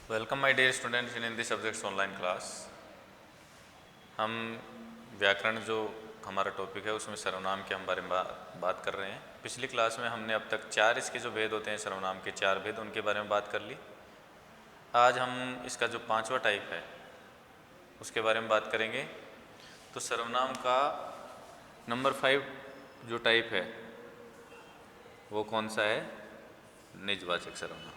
Welcome my dear students in Hindi subjects online class. हम व्याकरण जो हमारा टॉपिक है उसमें सर्वनाम के हम बारे में बात कर रहे हैं। पिछली क्लास में हमने अब तक 4 इसके जो भेद होते हैं सर्वनाम के 4 भेद उनके बारे में बात कर ली। आज हम इसका जो 5वां टाइप है उसके बारे में बात करेंगे। तो सर्वनाम का नंबर 5 जो टाइप है वो कौन सा है? निजवाचक सर्वनाम।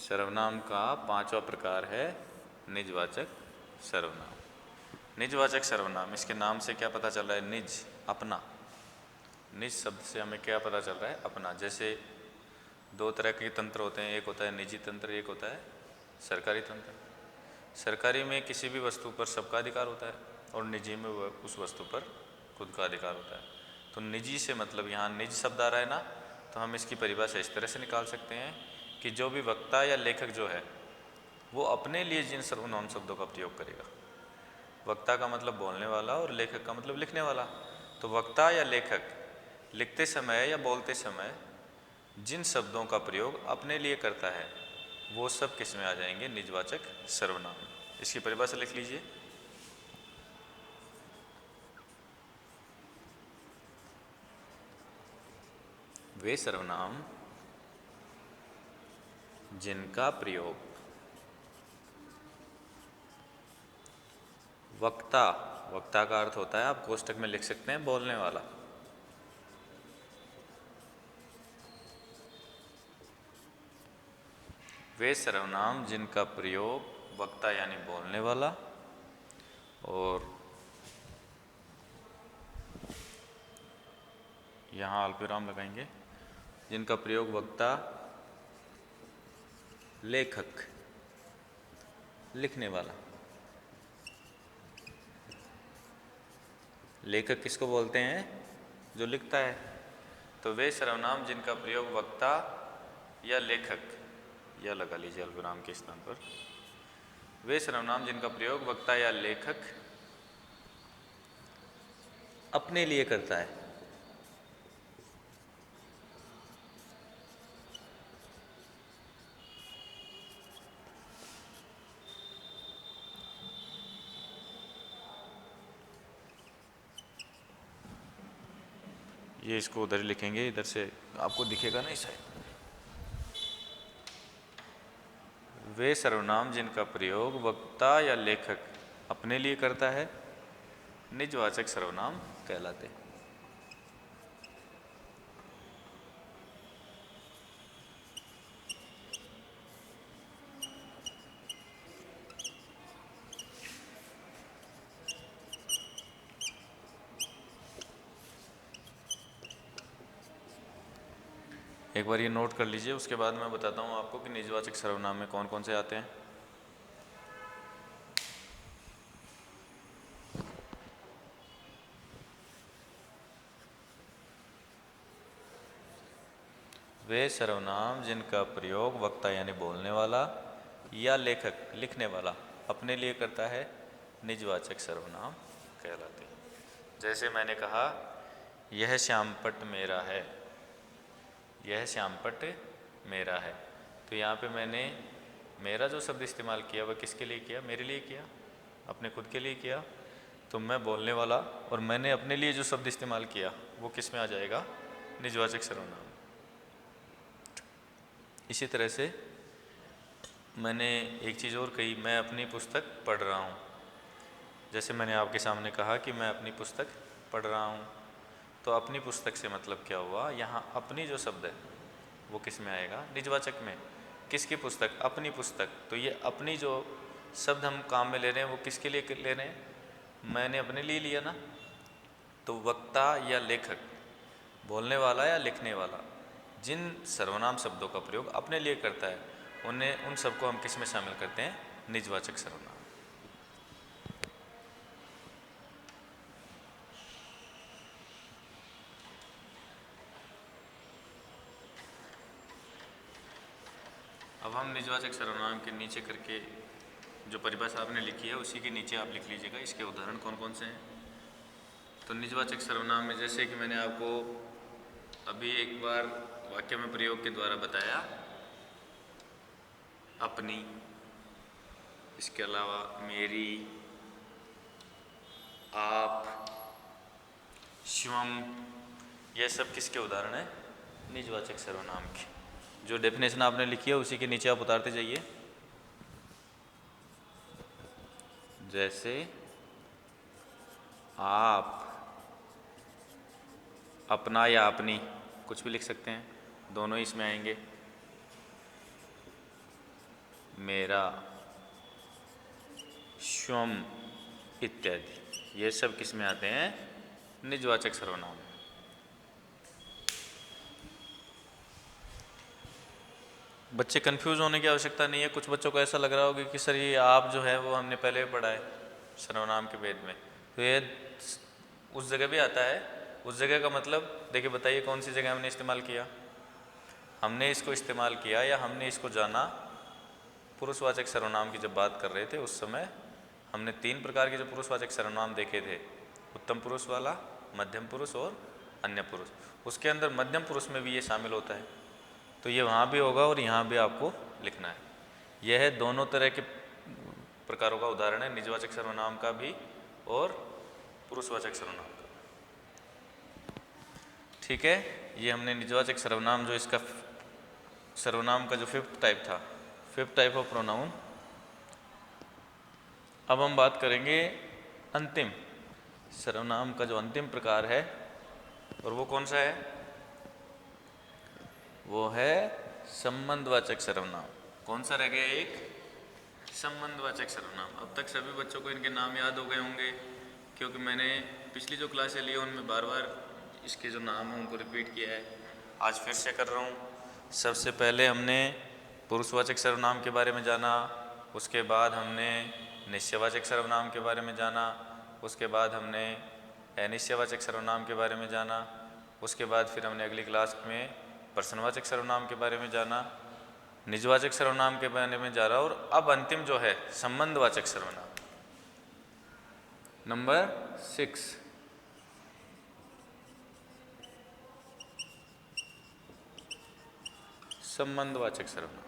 सर्वनाम का 5वां प्रकार है निजवाचक सर्वनाम। निजवाचक सर्वनाम, इसके नाम से क्या पता चल रहा है? निज, अपना। निज शब्द से हमें क्या पता चल रहा है? अपना। जैसे 2 तरह के तंत्र होते हैं, एक होता है निजी तंत्र, एक होता है सरकारी तंत्र। सरकारी में किसी भी वस्तु पर सबका अधिकार होता है और निजी में उस वस्तु पर खुद का अधिकार होता है। तो निजी से मतलब यहाँ निज शब्द आ रहा है ना, तो हम इसकी परिभाषा इस तरह से निकाल सकते हैं कि जो भी वक्ता या लेखक जो है वो अपने लिए जिन सर्वनाम शब्दों का प्रयोग करेगा। वक्ता का मतलब बोलने वाला और लेखक का मतलब लिखने वाला। तो वक्ता या लेखक लिखते समय या बोलते समय जिन शब्दों का प्रयोग अपने लिए करता है वो सब किस में आ जाएंगे? निजवाचक सर्वनाम। इसकी परिभाषा लिख लीजिए। वे सर्वनाम जिनका प्रयोग वक्ता, वक्ता का अर्थ होता है, आप कोष्टक में लिख सकते हैं, बोलने वाला। वे सर्वनाम जिनका प्रयोग वक्ता यानी बोलने वाला और यहाँ अल्पविराम लगाएंगे, जिनका प्रयोग वक्ता, लेखक, लिखने वाला। लेखक किसको बोलते हैं? जो लिखता है। तो वे सर्वनाम जिनका प्रयोग वक्ता या लेखक, या लगा लीजिए अल्पविराम के स्थान पर, वे सर्वनाम जिनका प्रयोग वक्ता या लेखक अपने लिए करता है। ये इसको उधर लिखेंगे, इधर से आपको दिखेगा ना इस साइड। वे सर्वनाम जिनका प्रयोग वक्ता या लेखक अपने लिए करता है निजवाचक सर्वनाम कहलाते हैं। एक बार ये नोट कर लीजिए, उसके बाद मैं बताता हूँ आपको कि निजवाचक सर्वनाम में कौन कौन से आते हैं। वे सर्वनाम जिनका प्रयोग वक्ता यानी बोलने वाला या लेखक, लिखने वाला, अपने लिए करता है निजवाचक सर्वनाम कहलाते हैं। जैसे मैंने कहा, यह श्यामपट्ट मेरा है, यह श्यामपट्ट मेरा है। तो यहाँ पे मैंने मेरा जो शब्द इस्तेमाल किया वह किसके लिए किया? मेरे लिए किया, अपने खुद के लिए किया। तो मैं बोलने वाला और मैंने अपने लिए जो शब्द इस्तेमाल किया वो किस में आ जाएगा? निजवाचक सर्वनाम। इसी तरह से मैंने एक चीज़ और कही, मैं अपनी पुस्तक पढ़ रहा हूँ। जैसे मैंने आपके सामने कहा कि मैं अपनी पुस्तक पढ़ रहा हूँ, तो अपनी पुस्तक से मतलब क्या हुआ? यहाँ अपनी जो शब्द है वो किस में आएगा? निजवाचक में। किसकी पुस्तक? अपनी पुस्तक। तो ये अपनी जो शब्द हम काम में ले रहे हैं वो किसके लिए ले रहे हैं? मैंने अपने लिए लिया ना। तो वक्ता या लेखक, बोलने वाला या लिखने वाला, जिन सर्वनाम शब्दों का प्रयोग अपने लिए करता है उन सबको हम किस में शामिल करते हैं? निजवाचक सर्वनाम। अब हम निजवाचक सर्वनाम के नीचे करके जो परिभाषा आपने लिखी है उसी के नीचे आप लिख लीजिएगा इसके उदाहरण कौन कौन से हैं। तो निजवाचक सर्वनाम में जैसे कि मैंने आपको अभी एक बार वाक्य में प्रयोग के द्वारा बताया अपनी, इसके अलावा मेरी, आप, स्वयं, यह सब किसके उदाहरण है? निजवाचक सर्वनाम के। जो डेफिनेशन आपने लिखी है उसी के नीचे आप उतारते जाइए। जैसे आप, अपना या अपनी, कुछ भी लिख सकते हैं, दोनों ही इसमें आएंगे। मेरा, स्वयं इत्यादि, ये सब किस में आते हैं? निजवाचक सर्वनाम। बच्चे कंफ्यूज होने की आवश्यकता नहीं है। कुछ बच्चों को ऐसा लग रहा होगा कि सर ये आप जो है वो हमने पहले पढ़ा है सर्वनाम के वेद में, तो ये उस जगह भी आता है। उस जगह का मतलब देखिए, बताइए कौन सी जगह हमने इस्तेमाल किया? हमने इसको इस्तेमाल किया या हमने इसको जाना पुरुषवाचक सर्वनाम की जब बात कर रहे थे उस समय हमने 3 प्रकार के जो पुरुषवाचक सर्वनाम देखे थे, उत्तम पुरुष वाला, मध्यम पुरुष और अन्य पुरुष। उसके अंदर मध्यम पुरुष में भी ये शामिल होता है, तो ये वहाँ भी होगा और यहाँ भी आपको लिखना है। यह है दोनों तरह के प्रकारों का उदाहरण है, निजवाचक सर्वनाम का भी और पुरुषवाचक सर्वनाम का। ठीक है, ये हमने निजवाचक सर्वनाम जो इसका सर्वनाम का जो 5th टाइप था, 5th टाइप ऑफ प्रोनाउन। अब हम बात करेंगे अंतिम सर्वनाम का जो अंतिम प्रकार है, और वो कौन सा है? वो है संबंधवाचक सर्वनाम। कौन सा रह गया? एक संबंधवाचक सर्वनाम। अब तक सभी बच्चों को इनके नाम याद हो गए होंगे, क्योंकि मैंने पिछली जो क्लासें ली उनमें बार बार इसके जो नाम हैं उनको रिपीट किया है। आज फिर से कर रहा हूँ। सबसे पहले हमने पुरुषवाचक सर्वनाम के बारे में जाना, उसके बाद हमने निश्चयवाचक सर्वनाम के बारे में जाना, उसके बाद हमने अनिश्चयवाचक सर्वनाम के बारे में जाना, उसके बाद फिर हमने अगली क्लास में प्रश्नवाचक सर्वनाम के बारे में जाना, निजवाचक सर्वनाम के बारे में जा रहा, और अब अंतिम जो है संबंधवाचक सर्वनाम नंबर 6। संबंधवाचक सर्वनाम।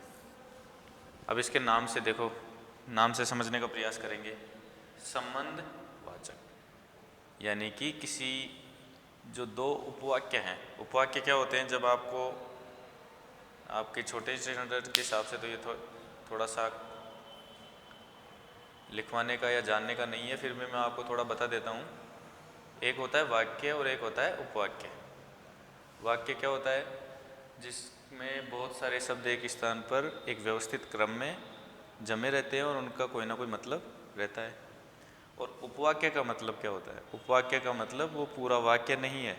अब इसके नाम से देखो, नाम से समझने का प्रयास करेंगे। संबंधवाचक यानी कि किसी जो 2 उपवाक्य हैं, उपवाक्य क्या होते हैं? जब आपको आपके छोटे स्टैंडर्ड के हिसाब से तो ये थोड़ा सा लिखवाने का या जानने का नहीं है, फिर भी मैं आपको थोड़ा बता देता हूँ। एक होता है वाक्य और एक होता है उपवाक्य। वाक्य क्या होता है? जिसमें बहुत सारे शब्द एक स्थान पर एक व्यवस्थित क्रम में जमे रहते हैं और उनका कोई ना कोई मतलब रहता है। और उपवाक्य का मतलब क्या होता है? उपवाक्य का मतलब वो पूरा वाक्य नहीं है,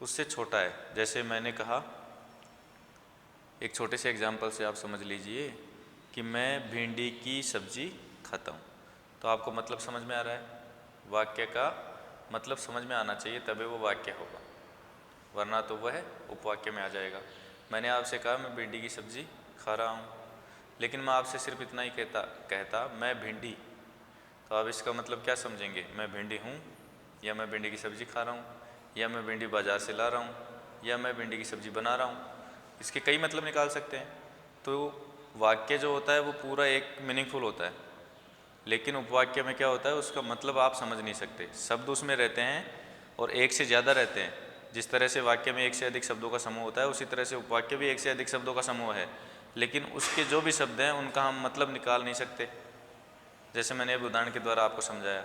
उससे छोटा है। जैसे मैंने कहा, एक छोटे से एग्जाम्पल से आप समझ लीजिए कि मैं भिंडी की सब्जी खाता हूँ, तो आपको मतलब समझ में आ रहा है। वाक्य का मतलब समझ में आना चाहिए तभी वो वाक्य होगा, वरना तो वह उपवाक्य में आ जाएगा। मैंने आपसे कहा मैं भिंडी की सब्जी खा रहा हूँ, लेकिन मैं आपसे सिर्फ इतना ही कहता मैं भिंडी, तो आप इसका मतलब क्या समझेंगे? मैं भिंडी हूँ, या मैं भिंडी की सब्जी खा रहा हूँ, या मैं भिंडी बाज़ार से ला रहा हूँ, या मैं भिंडी की सब्जी बना रहा हूँ। इसके कई मतलब निकाल सकते हैं। तो वाक्य जो होता है वो पूरा एक मीनिंगफुल होता है, लेकिन उपवाक्य में क्या होता है उसका मतलब आप समझ नहीं सकते। शब्द उसमें रहते हैं और एक से ज़्यादा रहते हैं। जिस तरह से वाक्य में एक से अधिक शब्दों का समूह होता है, उसी तरह से उपवाक्य भी एक से अधिक शब्दों का समूह है, लेकिन उसके जो भी शब्द हैं उनका हम मतलब निकाल नहीं सकते, जैसे मैंने अब उदाहरण के द्वारा आपको समझाया।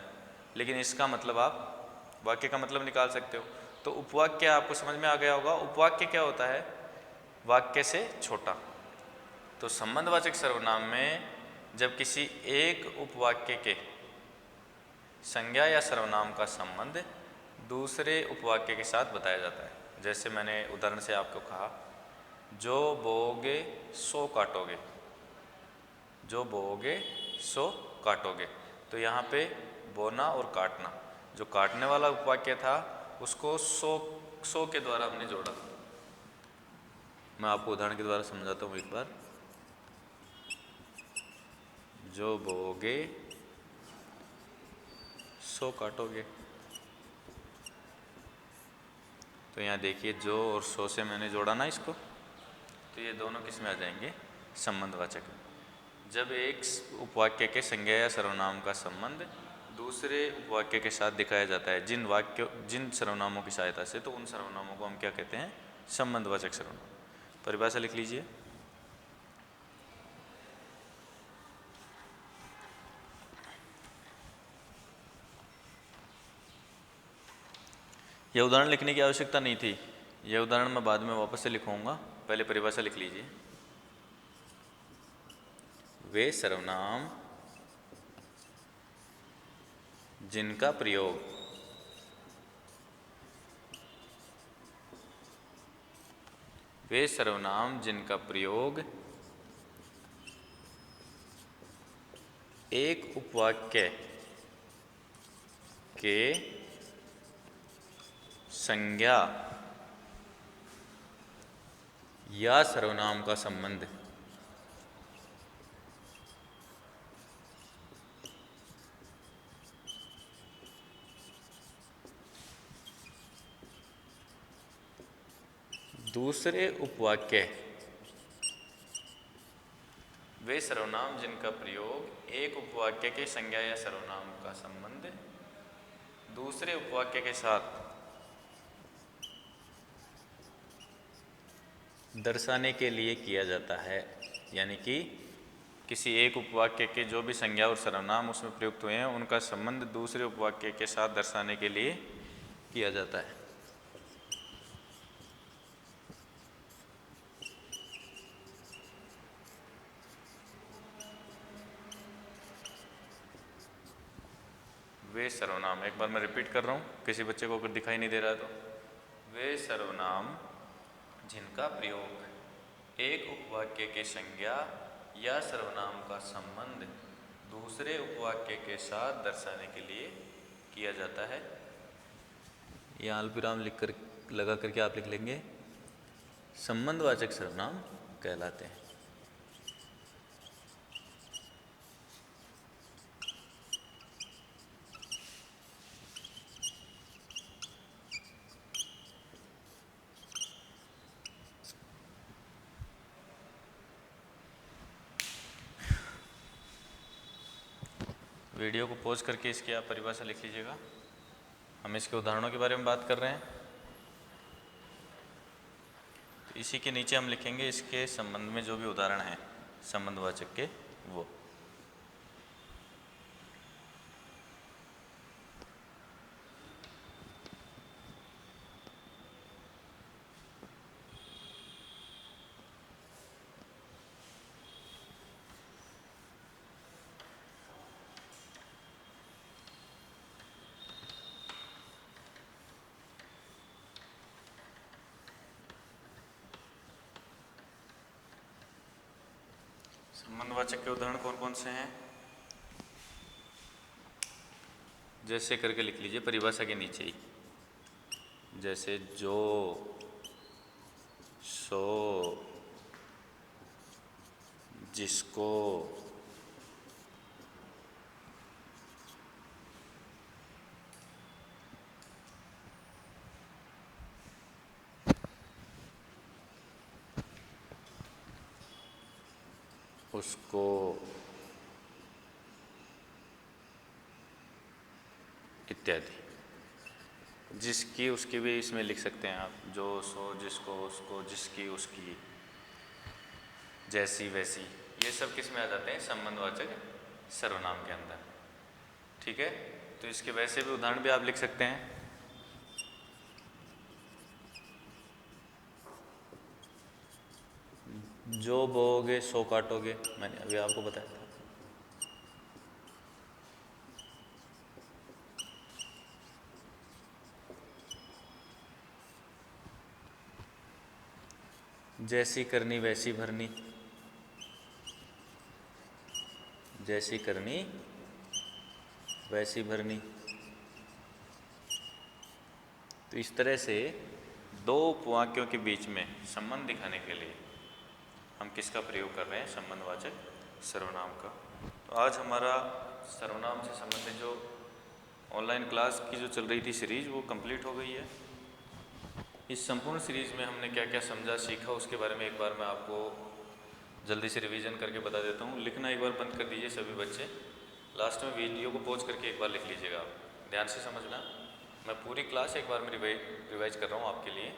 लेकिन इसका मतलब आप वाक्य का मतलब निकाल सकते हो। तो उपवाक्य आपको समझ में आ गया होगा। उपवाक्य क्या होता है? वाक्य से छोटा। तो संबंधवाचक सर्वनाम में जब किसी एक उपवाक्य के संज्ञा या सर्वनाम का संबंध दूसरे उपवाक्य के साथ बताया जाता है। जैसे मैंने उदाहरण से आपको कहा, जो बोओगे सो काटोगे, जो बोओगे सो काटोगे। तो यहाँ पे बोना और काटना, जो काटने वाला उपवाक्य था उसको सो के द्वारा हमने जोड़ा। मैं आपको उदाहरण के द्वारा समझाता हूँ एक बार। जो बोओगे सो काटोगे। तो यहाँ देखिए जो और सो से मैंने जोड़ा ना इसको, तो ये दोनों किस में आ जाएंगे, संबंधवाचक में। जब एक उपवाक्य के संज्ञा या सर्वनाम का संबंध दूसरे उपवाक्य के साथ दिखाया जाता है जिन सर्वनामों की सहायता से, तो उन सर्वनामों को हम क्या कहते हैं, संबंधवाचक सर्वनाम। परिभाषा लिख लीजिए। यह उदाहरण लिखने की आवश्यकता नहीं थी, यह उदाहरण मैं बाद में वापस से लिखूंगा, पहले परिभाषा लिख लीजिए। वे सर्वनाम जिनका प्रयोग एक उपवाक्य के संज्ञा या सर्वनाम का संबंध दूसरे उपवाक्य, वे सर्वनाम जिनका प्रयोग एक उपवाक्य के संज्ञा या सर्वनाम का संबंध दूसरे उपवाक्य के साथ दर्शाने के लिए किया जाता है। यानी कि किसी एक उपवाक्य के जो भी संज्ञा और सर्वनाम उसमें प्रयुक्त हुए हैं, उनका संबंध दूसरे उपवाक्य के साथ दर्शाने के लिए किया जाता है। वे सर्वनाम, एक बार मैं रिपीट कर रहा हूँ, किसी बच्चे को अगर दिखाई नहीं दे रहा है तो, वे सर्वनाम जिनका प्रयोग एक उपवाक्य के संज्ञा या सर्वनाम का संबंध दूसरे उपवाक्य के साथ दर्शाने के लिए किया जाता है। यहाँ अल्पविराम लिख कर लगा करके आप लिख लेंगे, संबंधवाचक सर्वनाम कहलाते हैं। वीडियो को पॉज करके इसकी आप परिभाषा लिख लीजिएगा। हम इसके उदाहरणों के बारे में बात कर रहे हैं, तो इसी के नीचे हम लिखेंगे इसके संबंध में जो भी उदाहरण हैं संबंधवाचक के, वो। संबंधवाचक के उदाहरण कौन कौन से हैं, जैसे करके लिख लीजिए परिभाषा के नीचे ही, जैसे जो, सो, जिसको, उसको, इत्यादि। जिसकी उसकी भी इसमें लिख सकते हैं आप, जो, सो, जिसको, उसको, जिसकी, उसकी, जैसी, वैसी, ये सब किस में आ जाते हैं, संबंधवाचक सर्वनाम के अंदर। ठीक है, तो इसके वैसे भी उदाहरण भी आप लिख सकते हैं। जो बोओगे सो काटोगे, मैंने अभी आपको बताया था। जैसी करनी वैसी भरनी, जैसी करनी वैसी भरनी। तो इस तरह से दो उपवाक्यों के बीच में संबंध दिखाने के लिए हम किसका प्रयोग कर रहे हैं, संबंधवाचक सर्वनाम का। तो आज हमारा सर्वनाम से संबंधित जो ऑनलाइन क्लास की जो चल रही थी सीरीज, वो कंप्लीट हो गई है। इस संपूर्ण सीरीज़ में हमने क्या क्या समझा सीखा उसके बारे में एक बार मैं आपको जल्दी से रिवीजन करके बता देता हूँ। लिखना एक बार बंद कर दीजिए सभी बच्चे, लास्ट में वीडियो को पॉज करके एक बार लिख लीजिएगा। आप ध्यान से समझना, मैं पूरी क्लास एक बार में रिवाइज कर रहा हूँ आपके लिए।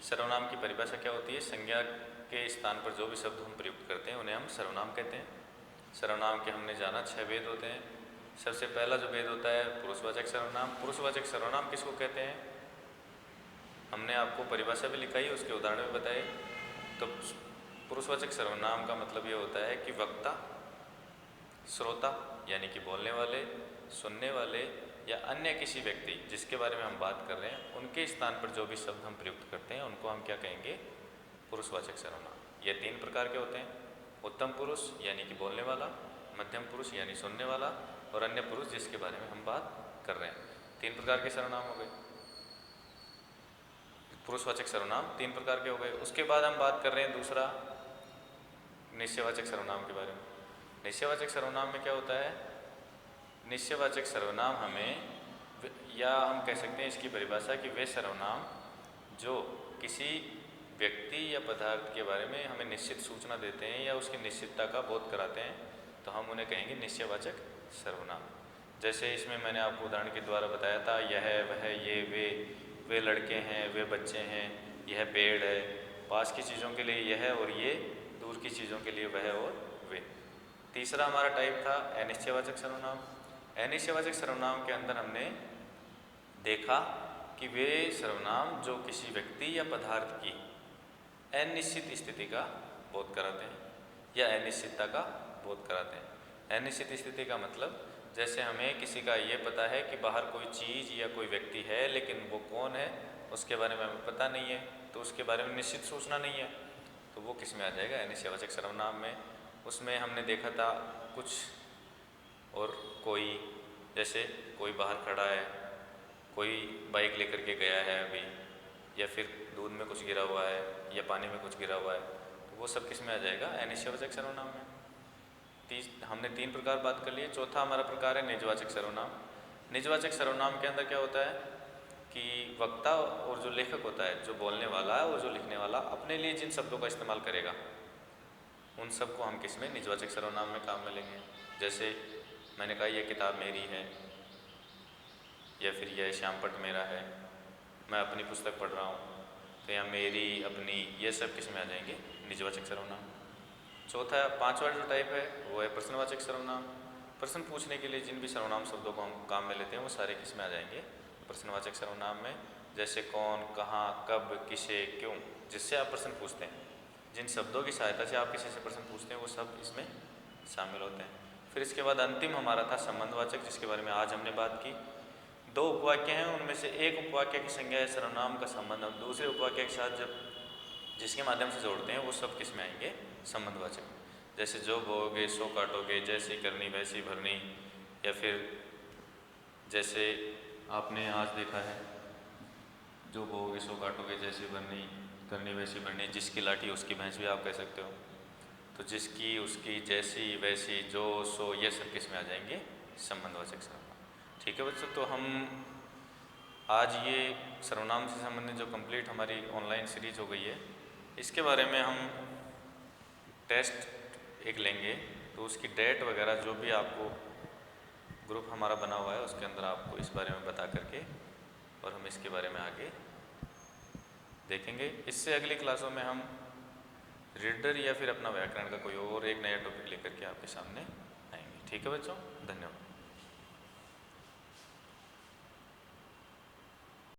सर्वनाम की परिभाषा क्या होती है? संज्ञा के स्थान पर जो भी शब्द हम प्रयुक्त करते हैं उन्हें हम सर्वनाम कहते हैं। सर्वनाम के हमने जाना 6 भेद होते हैं। सबसे पहला जो भेद होता है पुरुषवाचक सर्वनाम। पुरुषवाचक सर्वनाम किसको कहते हैं? हमने आपको परिभाषा भी लिखाई, उसके उदाहरण भी बताए। तो पुरुषवाचक सर्वनाम का मतलब ये होता है कि वक्ता, श्रोता यानी कि बोलने वाले, सुनने वाले या अन्य किसी व्यक्ति जिसके बारे में हम बात कर रहे हैं उनके स्थान पर जो भी शब्द हम प्रयुक्त करते हैं उनको हम क्या कहेंगे? पुरुषवाचक सर्वनाम। ये 3 प्रकार के होते हैं, उत्तम पुरुष यानी कि बोलने वाला, मध्यम पुरुष यानी सुनने वाला और अन्य पुरुष जिसके बारे में हम बात कर रहे हैं। 3 प्रकार के सर्वनाम हो गए, पुरुषवाचक सर्वनाम 3 प्रकार के हो गए। उसके बाद हम बात कर रहे हैं दूसरा निश्चयवाचक सर्वनाम के बारे में। निश्चयवाचक सर्वनाम में क्या होता है? निश्चयवाचक सर्वनाम हमें, या हम कह सकते हैं इसकी परिभाषा कि वे सर्वनाम जो किसी व्यक्ति या पदार्थ के बारे में हमें निश्चित सूचना देते हैं या उसकी निश्चितता का बोध कराते हैं तो हम उन्हें कहेंगे निश्चयवाचक सर्वनाम। जैसे इसमें मैंने आपको उदाहरण के द्वारा बताया था, यह, वह, ये, वे लड़के हैं, वे बच्चे हैं, यह पेड़ है। पास की चीज़ों के लिए यह और ये, दूर की चीज़ों के लिए वह और वे। तीसरा हमारा टाइप था अनिश्चयवाचक सर्वनाम। अनिश्चयवाचक सर्वनाम के अंदर हमने देखा कि वे सर्वनाम जो किसी व्यक्ति या पदार्थ की अनिश्चित स्थिति का बोध कराते हैं या अनिश्चितता का बोध कराते हैं। अनिश्चित स्थिति का मतलब, जैसे हमें किसी का ये पता है कि बाहर कोई चीज़ या कोई व्यक्ति है लेकिन वो कौन है उसके बारे में हमें पता नहीं है, तो उसके बारे में निश्चित सूचना नहीं है, तो वो किस में आ जाएगा? अनिश्चयवाचक सर्वनाम में। उसमें हमने देखा था कुछ और कोई, जैसे कोई बाहर खड़ा है, कोई बाइक लेकर के गया है अभी, या फिर दूध में कुछ गिरा हुआ है या पानी में कुछ गिरा हुआ है, तो वो सब किस में आ जाएगा? अनिश्चयवाचक सर्वनाम में। हमने 3 प्रकार बात कर लिए। चौथा हमारा प्रकार है निजवाचक सर्वनाम। निजवाचक सर्वनाम के अंदर क्या होता है कि वक्ता और जो लेखक होता है, जो बोलने वाला है और जो लिखने वाला, अपने लिए जिन शब्दों का इस्तेमाल करेगा उन सबको हम किस में? निजवाचक सर्वनाम में काम में लेंगे। जैसे मैंने कहा यह किताब मेरी है, या फिर यह श्यामपट्ट मेरा है, मैं अपनी पुस्तक पढ़ रहा हूँ, तो यहाँ मेरी, अपनी, ये सब किस में आ जाएंगे? निजवाचक सर्वनाम। चौथा 5वां जो टाइप है वो है प्रश्नवाचक सर्वनाम। प्रश्न पूछने के लिए जिन भी सर्वनाम शब्दों को हम काम में लेते हैं वो सारे किस में आ जाएंगे? प्रश्नवाचक सर्वनाम में। जैसे कौन, कहाँ, कब, किसे, क्यों, जिससे आप प्रश्न पूछते हैं, जिन शब्दों की सहायता से आप किसी से प्रश्न पूछते हैं वो सब इसमें शामिल होते हैं। फिर इसके बाद अंतिम हमारा था संबंधवाचक, जिसके बारे में आज हमने बात की। 2 उपवाक्य हैं, उनमें से एक उपवाक्य की संज्ञा है सर्वनाम का संबंध हम दूसरे उपवाक्य के साथ जब जिसके माध्यम से जोड़ते हैं वो सब किस में आएंगे? संबंधवाचक। जैसे जो बोओगे सो काटोगे, जैसी करनी वैसी भरनी, या फिर जैसे आपने आज देखा है, जो बोओगे सो काटोगे, जैसी भरनी करनी वैसी भरनी, जिसकी लाठी उसकी भैंस भी आप कह सकते हो। तो जिसकी, उसकी, जैसी, वैसी, जो, सो, ये सब किस में आ जाएंगे? संबंधवाचक सर्वनाम। ठीक है बच्चों, तो हम आज ये सर्वनाम से संबंधित जो कंप्लीट हमारी ऑनलाइन सीरीज हो गई है, इसके बारे में हम टेस्ट एक लेंगे, तो उसकी डेट वगैरह जो भी आपको ग्रुप हमारा बना हुआ है उसके अंदर आपको इस बारे में बता करके और हम इसके बारे में आगे देखेंगे। इससे अगली क्लासों में हम रीडर या फिर अपना व्याकरण का कोई और एक नया टॉपिक लेकर के आपके सामने आएंगे। ठीक है बच्चों, धन्यवाद।